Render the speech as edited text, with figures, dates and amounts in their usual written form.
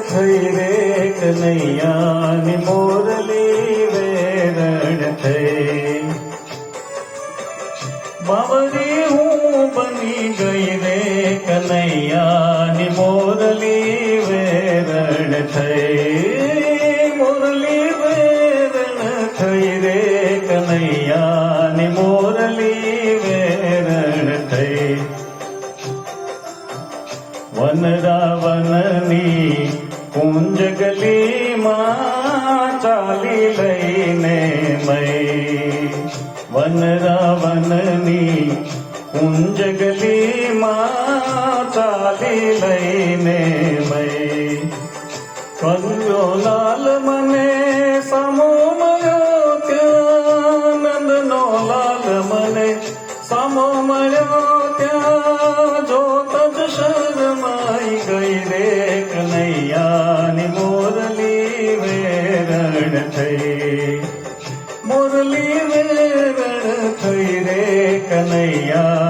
થઈ રે કનૈયાની મોરલી વેરણ થઈ બાવરી હું બની ગઈ રે કનૈયાની મોરલી વેરણ થઈ મોરલી વેરણ થઈ રે કનૈયાની મોરલી વેરણ થઈ વનરાવનની કુંજ ગલીમાં ચાલી લઈને મય વનરાવનની કુંજ ગલીમાં ચાલી લઈને મય કંજો લાલ મને સામો મળ્યો ત્યાં નંદનો લાલ મને સામો મળ્યો ત્યાં જોત જ શરમાઈ ગઈ રે કનૈયાની મોરલી વેરણ થઈ મોરલી વેરણ થઈ રે કનૈયા